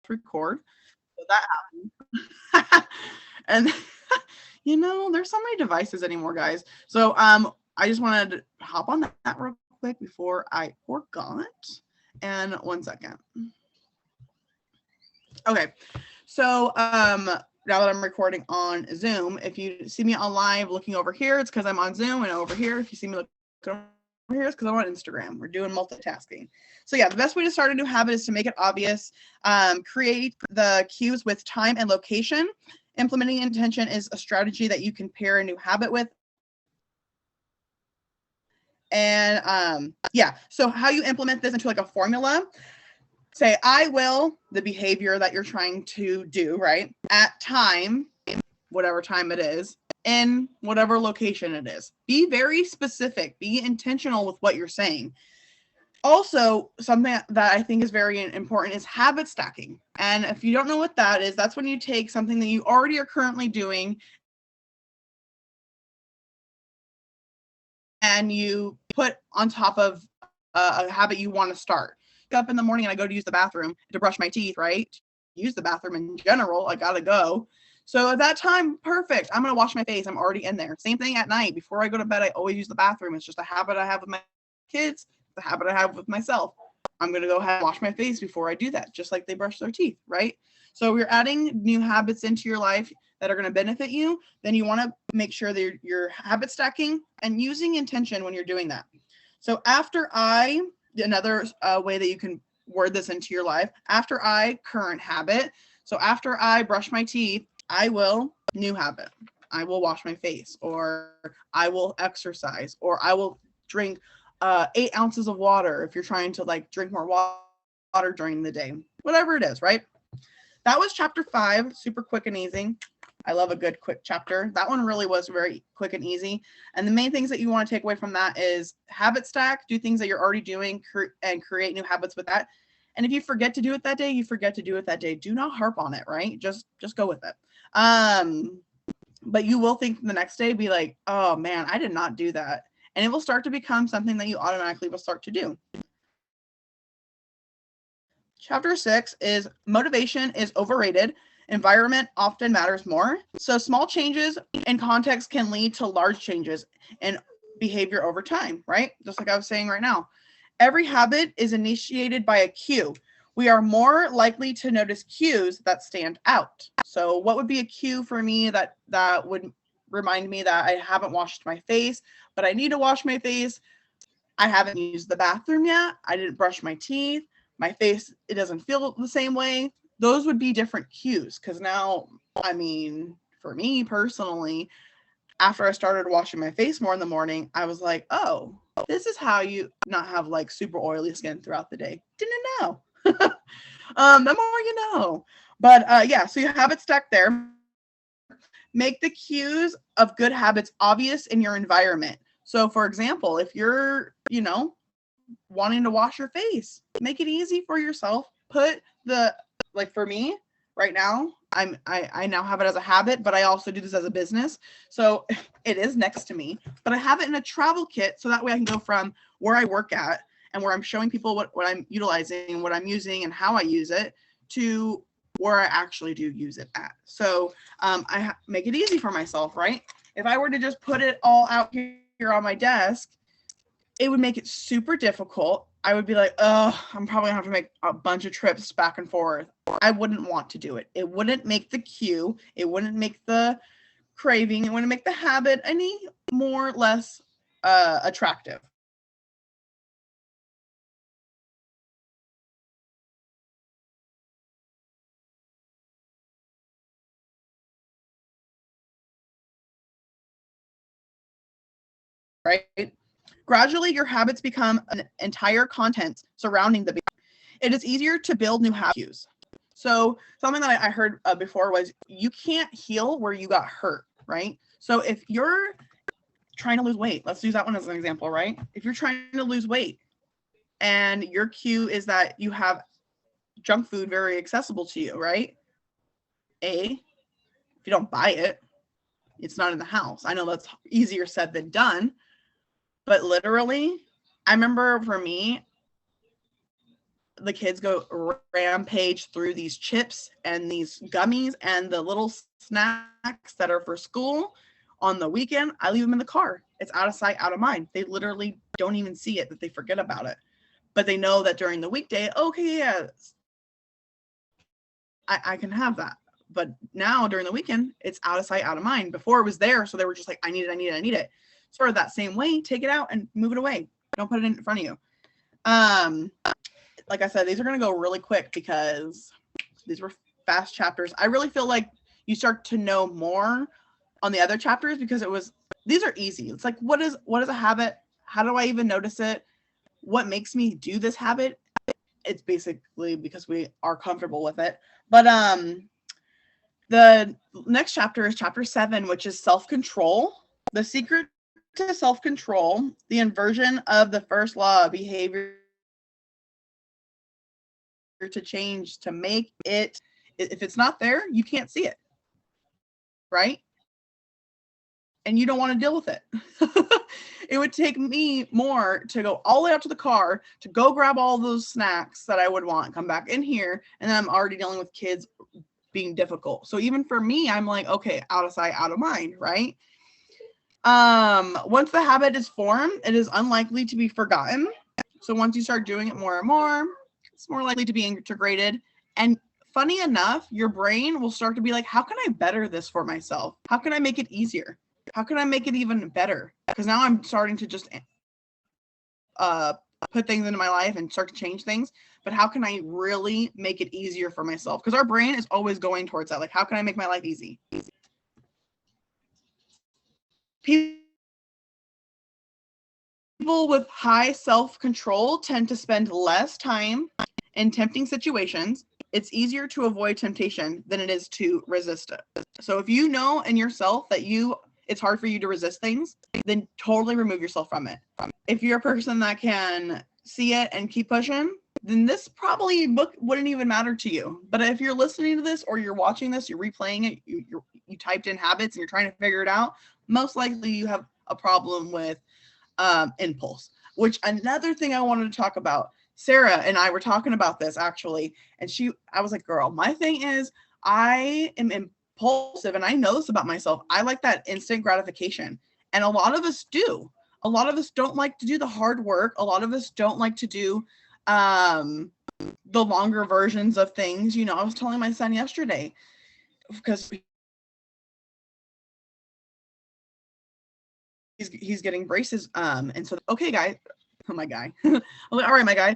record. So that happened. And there's so many devices anymore, guys. So I just wanted to hop on that real quick before I forgot. And 1 second. Okay. So now that I'm recording on Zoom, if you see me on live looking over here, it's because I'm on Zoom, and over here, if you see me looking over here, it's because I'm on Instagram. We're doing multitasking. So yeah, the best way to start a new habit is to make it obvious. Create the cues with time and location. Implementing intention is a strategy that you can pair a new habit with. And yeah, so how you implement this into like a formula. Say, I will, the behavior that you're trying to do, right? At time, whatever time it is, in whatever location it is. Be very specific. Be intentional with what you're saying. Also, something that I think is very important is habit stacking. And if you don't know what that is, that's when you take something that you already are currently doing and you put on top of a habit you want to start. Up in the morning and I go to use the bathroom to brush my teeth, right? Use the bathroom in general. I gotta go. So at that time, perfect. I'm gonna wash my face. I'm already in there. Same thing at night. Before I go to bed, I always use the bathroom. It's just a habit I have with my kids, the habit I have with myself. I'm gonna go ahead and wash my face before I do that, just like they brush their teeth, right? So we're adding new habits into your life that are going to benefit you. Then you want to make sure that you're habit stacking and using intention when you're doing that. So another way that you can word this into your life, after I current habit. So after I brush my teeth, I will new habit. I will wash my face, or I will exercise, or I will drink 8 ounces of water if you're trying to like drink more water during the day, whatever it is, right? That was chapter 5, super quick and easy. I love a good quick chapter. That one really was very quick and easy. And the main things that you want to take away from that is habit stack, do things that you're already doing and create new habits with that. And if you forget to do it that day, you forget to do it that day. Do not harp on it, right? Just go with it. But you will think the next day, be like, oh man, I did not do that. And it will start to become something that you automatically will start to do. Chapter 6 is motivation is overrated. Environment often matters more. So small changes in context can lead to large changes in behavior over time, right? Just like I was saying right now. Every habit is initiated by a cue. We are more likely to notice cues that stand out. So what would be a cue for me that would remind me that I haven't washed my face, but I need to wash my face? I haven't used the bathroom yet. I didn't brush my teeth. My face, it doesn't feel the same way. Those would be different cues. Because now, I mean, for me personally, after I started washing my face more in the morning, I was like, oh, this is how you not have like super oily skin throughout the day. Didn't know. The more you know. But yeah, so you have it stacked there. Make the cues of good habits obvious in your environment. So for example, if you're, wanting to wash your face, make it easy for yourself. Put like for me right now, I now have it as a habit, but I also do this as a business. So it is next to me, but I have it in a travel kit. So that way I can go from where I work at and where I'm showing people what I'm utilizing, what I'm using and how I use it, to where I actually do use it at. So I make it easy for myself, right? If I were to just put it all out here on my desk, it would make it super difficult. I would be like, oh, I'm probably gonna have to make a bunch of trips back and forth. I wouldn't want to do it. It wouldn't make the cue. It wouldn't make the craving. It wouldn't make the habit any more or less attractive. Right? Gradually, your habits become an entire content surrounding the behavior. It is easier to build new habits. So something that I heard before was you can't heal where you got hurt, right? So if you're trying to lose weight, let's use that one as an example, right? If you're trying to lose weight and your cue is that you have junk food very accessible to you, right? If you don't buy it, it's not in the house. I know that's easier said than done, but literally, I remember for me, the kids go rampage through these chips and these gummies and the little snacks that are for school on the weekend. I leave them in the car. It's out of sight, out of mind. They literally don't even see it, that they forget about it. But they know that during the weekday, okay, yeah, I can have that. But now during the weekend, it's out of sight, out of mind. Before it was there, so they were just like, I need it, I need it, I need it. Sort of that same way, take it out and move it away. Don't put it in front of you. Like I said, these are going to go really quick because these were fast chapters. I really feel like you start to know more on the other chapters because these are easy. It's like, what is a habit? How do I even notice it? What makes me do this habit? It's basically because we are comfortable with it. But the next chapter is chapter 7, which is self-control. The secret to self-control, the inversion of the first law of behavior to change, to make it, if it's not there, you can't see it, right? And you don't want to deal with it. It would take me more to go all the way out to the car to go grab all those snacks that I would want, come back in here, and then I'm already dealing with kids being difficult. So even for me, I'm like, okay, out of sight, out of mind, right? Once the habit is formed, it is unlikely to be forgotten. So once you start doing it more and more, it's more likely to be integrated. And funny enough, your brain will start to be like, how can I better this for myself? How can I make it easier? How can I make it even better? Because now I'm starting to just put things into my life and start to change things. But how can I really make it easier for myself? Because our brain is always going towards that. Like, how can I make my life easy? People with high self-control tend to spend less time in tempting situations. It's easier to avoid temptation than it is to resist it. So if you know in yourself that it's hard for you to resist things, then totally remove yourself from it. If you're a person that can see it and keep pushing, then this probably book wouldn't even matter to you. But if you're listening to this or you're watching this, you're replaying it, you typed in habits and you're trying to figure it out, most likely you have a problem with impulse. Which another thing I wanted to talk about, Sarah and I were talking about this actually, and I was like, girl, my thing is I am impulsive, and I know this about myself. I like that instant gratification, and a lot of us do. A lot of us don't like to do the hard work. A lot of us don't like to do the longer versions of things. You know, I was telling my son yesterday, because he's getting braces, and so, okay, guy, oh my guy, I'm like, all right, my guy,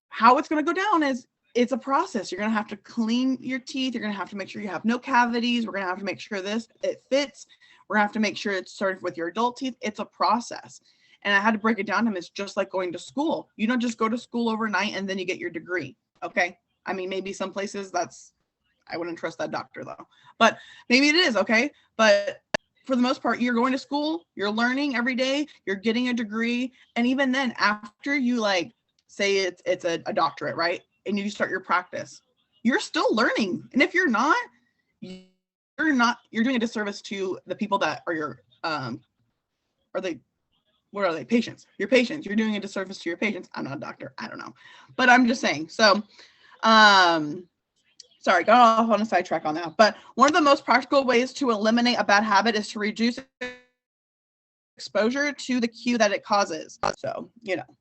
how it's going to go down is it's a process. You're going to have to clean your teeth. You're going to have to make sure you have no cavities. We're going to have to make sure it fits. We're going to have to make sure it's started with your adult teeth. It's a process. And I had to break it down to him. It's just like going to school. You don't just go to school overnight and then you get your degree. Okay. I mean, maybe some places I wouldn't trust that doctor though, but maybe it is. Okay. But for the most part, you're going to school, you're learning every day, you're getting a degree. And even then, after you say it's a doctorate, right? And you start your practice, you're still learning. And if you're not, you're doing a disservice to the people that are your, what are they? Patients. Your patients. You're doing a disservice to your patients. I'm not a doctor. I don't know. But I'm just saying. So, sorry, got off on a sidetrack on that. But one of the most practical ways to eliminate a bad habit is to reduce exposure to the cue that it causes. So,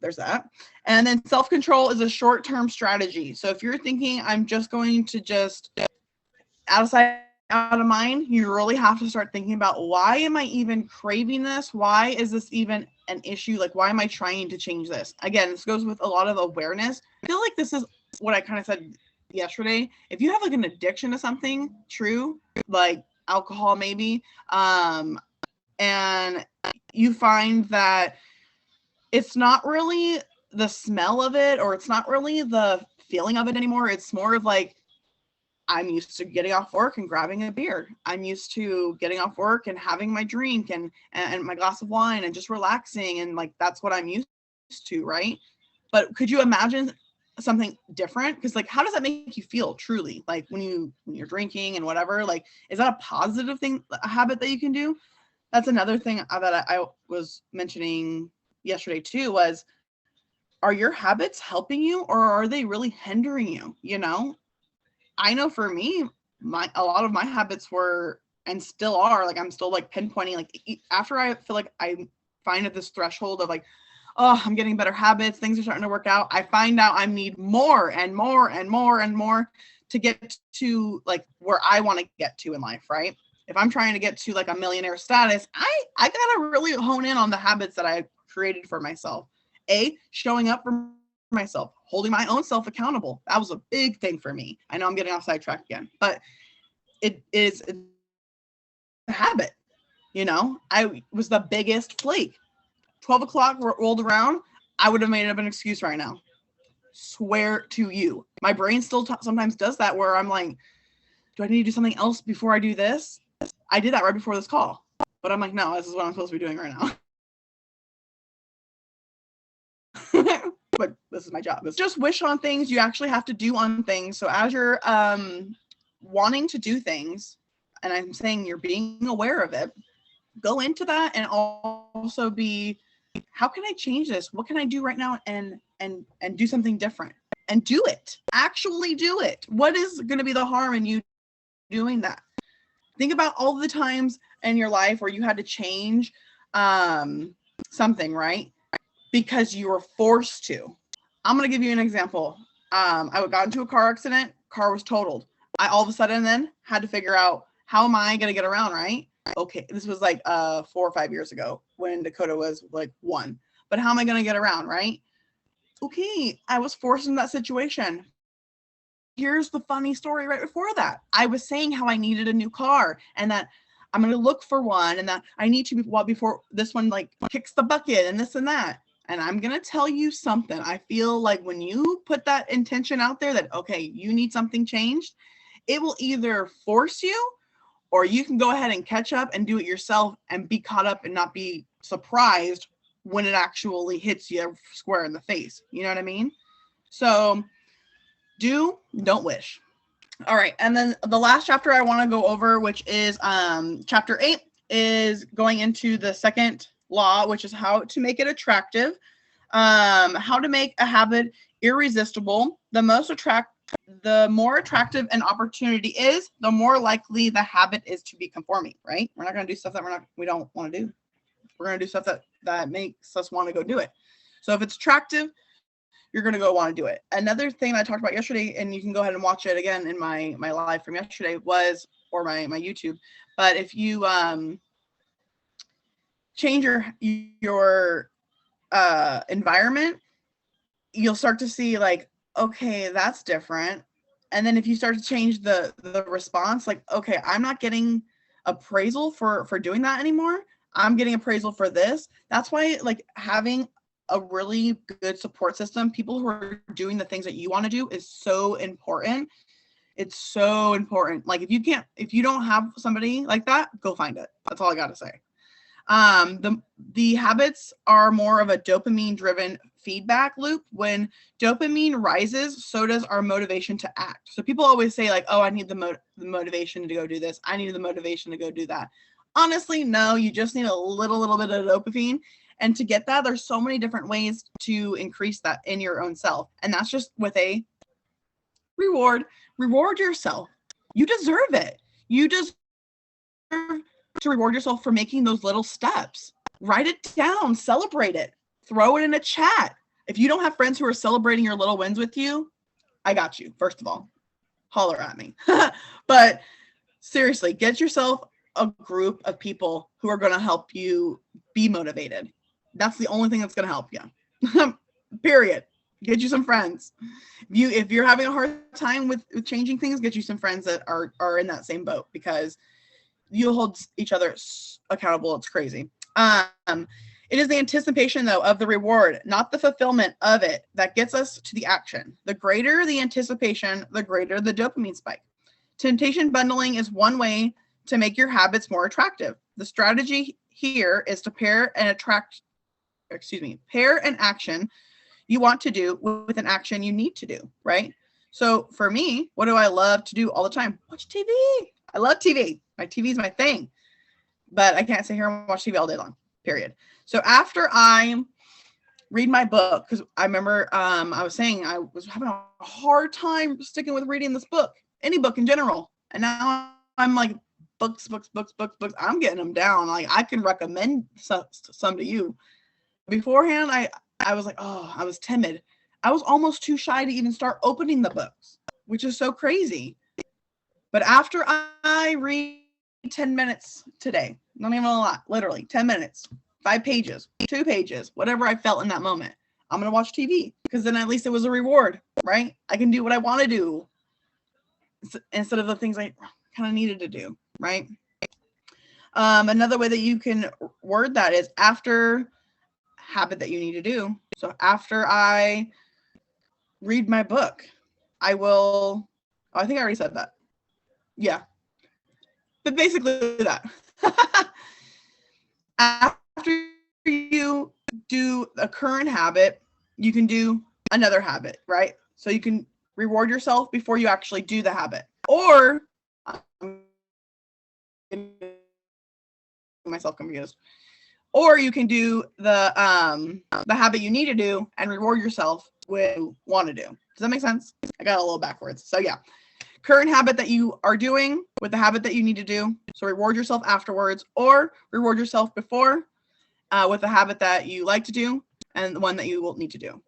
there's that. And then self-control is a short-term strategy. So if you're thinking, I'm just going to out of sight, out of mind, you really have to start thinking about, why am I even craving this? Why is this even an issue? Like, why am I trying to change this? Again, this goes with a lot of awareness. I feel like this is what I kind of said yesterday. If you have an addiction to something, true, like alcohol maybe, and you find that it's not really the smell of it, or it's not really the feeling of it anymore. It's more of like, I'm used to getting off work and grabbing a beer. I'm used to getting off work and having my drink and my glass of wine and just relaxing. And that's what I'm used to. Right. But could you imagine something different? Because how does that make you feel truly? Like when you're drinking and whatever, is that a positive thing, a habit that you can do? That's another thing that I was mentioning yesterday too, was are your habits helping you or are they really hindering you? You know, I know for me, a lot of my habits were and still are like, I'm still like pinpointing, like after I feel like I find at this threshold of like, oh, I'm getting better habits, things are starting to work out, I find out I need more and more and more and more to get to like where I want to get to in life, right? If I'm trying to get to like a millionaire status, I gotta really hone in on the habits that I created for myself. Showing up for myself, holding my own self accountable. That was a big thing for me. I know I'm getting off sidetrack again, but it's a habit. You know, I was the biggest flake. 12 o'clock rolled around, I would have made up an excuse right now. Swear to you. My brain still sometimes does that where I'm like, do I need to do something else before I do this? I did that right before this call, but I'm like, no, this is what I'm supposed to be doing right now. But this is my job. It's just wish on things. You actually have to do on things. So as you're wanting to do things, and I'm saying you're being aware of it, go into that and also be, how can I change this? What can I do right now and do something different? And do it. Actually do it. What is going to be the harm in you doing that? Think about all the times in your life where you had to change something, right? Because you were forced to. I'm going to give you an example. I got into a car accident. Car was totaled. I all of a sudden then had to figure out, how am I going to get around, right? Okay, this was like 4 or 5 years ago when Dakota was like 1. But how am I going to get around, right? Okay, I was forced in that situation. Here's the funny story right before that. I was saying how I needed a new car and that I'm going to look for one and that I need to before this one like kicks the bucket and this and that. And I'm going to tell you something. I feel like when you put that intention out there that, okay, you need something changed, it will either force you or you can go ahead and catch up and do it yourself and be caught up and not be surprised when it actually hits you square in the face. You know what I mean? So don't wish. All right. And then the last chapter I want to go over, which is chapter 8, is going into the second law, which is how to make it attractive, how to make a habit irresistible. The more attractive an opportunity is, the more likely the habit is to be conforming, right? We're not going to do stuff that we don't want to do. We're going to do stuff that makes us want to go do it. So if it's attractive, you're going to go want to do it. Another thing I talked about yesterday, and you can go ahead and watch it again in my live from yesterday or my YouTube. But if you change your environment, you'll start to see like, okay, that's different. And then if you start to change the response, like, okay, I'm not getting appraisal for doing that anymore. I'm getting appraisal for this. That's why like having a really good support system, people who are doing the things that you want to do, is so important. It's so important. Like if you don't have somebody like that, go find it. That's all I got to say. The habits are more of a dopamine driven feedback loop. When dopamine rises, so does our motivation to act. So people always say like, oh, I need the motivation to go do this. I need the motivation to go do that. Honestly, no, you just need a little bit of dopamine. And to get that, there's so many different ways to increase that in your own self. And that's just with a reward. Reward yourself. You deserve it. You deserve to reward yourself for making those little steps. Write it down, celebrate it, throw it in a chat. If you don't have friends who are celebrating your little wins with you, I got you. First of all, holler at me. But seriously, get yourself a group of people who are going to help you be motivated. That's the only thing that's going to help you. Period. Get you some friends. If you're having a hard time with changing things, get you some friends that are in that same boat, because you'll hold each other accountable. It's crazy. It is the anticipation, though, of the reward, not the fulfillment of it, that gets us to the action. The greater the anticipation, the greater the dopamine spike. Temptation bundling is one way to make your habits more attractive. The strategy here is to pair an action you want to do with an action you need to do, right? So for me, what do I love to do all the time? Watch TV. I love TV. My TV is my thing, but I can't sit here and watch TV all day long, period. So after I read my book, because I remember I was saying I was having a hard time sticking with reading this book, any book in general, and now I'm like, books. I'm getting them down. Like, I can recommend some to you. Beforehand, I was like, oh, I was timid. I was almost too shy to even start opening the books, which is so crazy. But after I read 10 minutes today, not even a lot, literally 10 minutes, 5 pages, 2 pages, whatever I felt in that moment, I'm going to watch TV, because then at least it was a reward, right? I can do what I want to do instead of the things I kind of needed to do, right? Another way that you can word that is after habit that you need to do. So after I read my book, I will, I think I already said that. Yeah. But basically that. After you do a current habit, you can do another habit, right? So you can reward yourself before you actually do the habit. Or, I'm getting myself confused. Or you can do the habit you need to do and reward yourself when you want to do. Does that make sense? I got a little backwards. So yeah. Current habit that you are doing with the habit that you need to do. So reward yourself afterwards, or reward yourself before with the habit that you like to do and the one that you will need to do.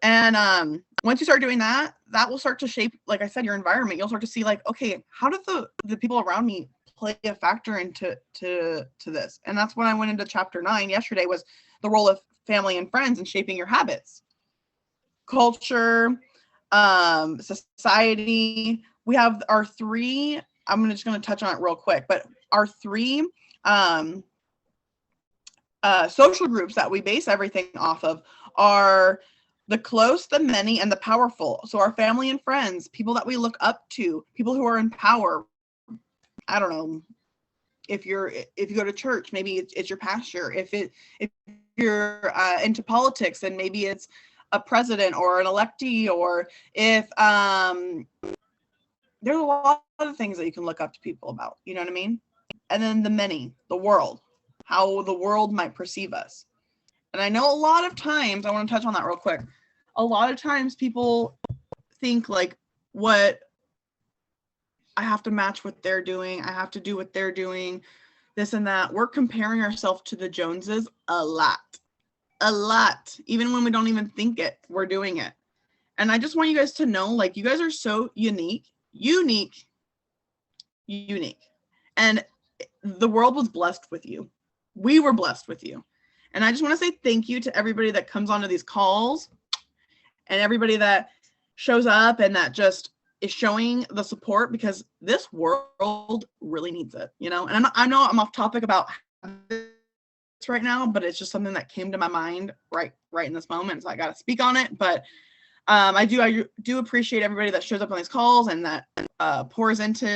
And once you start doing that, that will start to shape, like I said, your environment. You'll start to see like, okay, how did the people around me play a factor into this? And that's when I went into chapter 9 yesterday, was the role of family and friends in shaping your habits. Culture, society. We have our 3, I'm just going to touch on it real quick, but our 3 social groups that we base everything off of are the close, the many, and the powerful. So our family and friends, people that we look up to, people who are in power. I don't know, if you go to church, maybe it's your pastor. If you're into politics, then maybe it's a president or an electee, or if there's a lot of things that you can look up to people about, you know what I mean? And then the many, the world, how the world might perceive us. And I know a lot of times, I want to touch on that real quick. A lot of times people think like, what, I have to match what they're doing. I have to do what they're doing, this and that. We're comparing ourselves to the Joneses a lot, even when we don't even think it, we're doing it. And I just want you guys to know, like, you guys are so unique. And the world was blessed with you. We were blessed with you. And I just want to say thank you to everybody that comes onto these calls and everybody that shows up and that just is showing the support, because this world really needs it, you know? And I know I'm off topic about this right now, but it's just something that came to my mind right in this moment. So I got to speak on it. But I do appreciate everybody that shows up on these calls and that pours into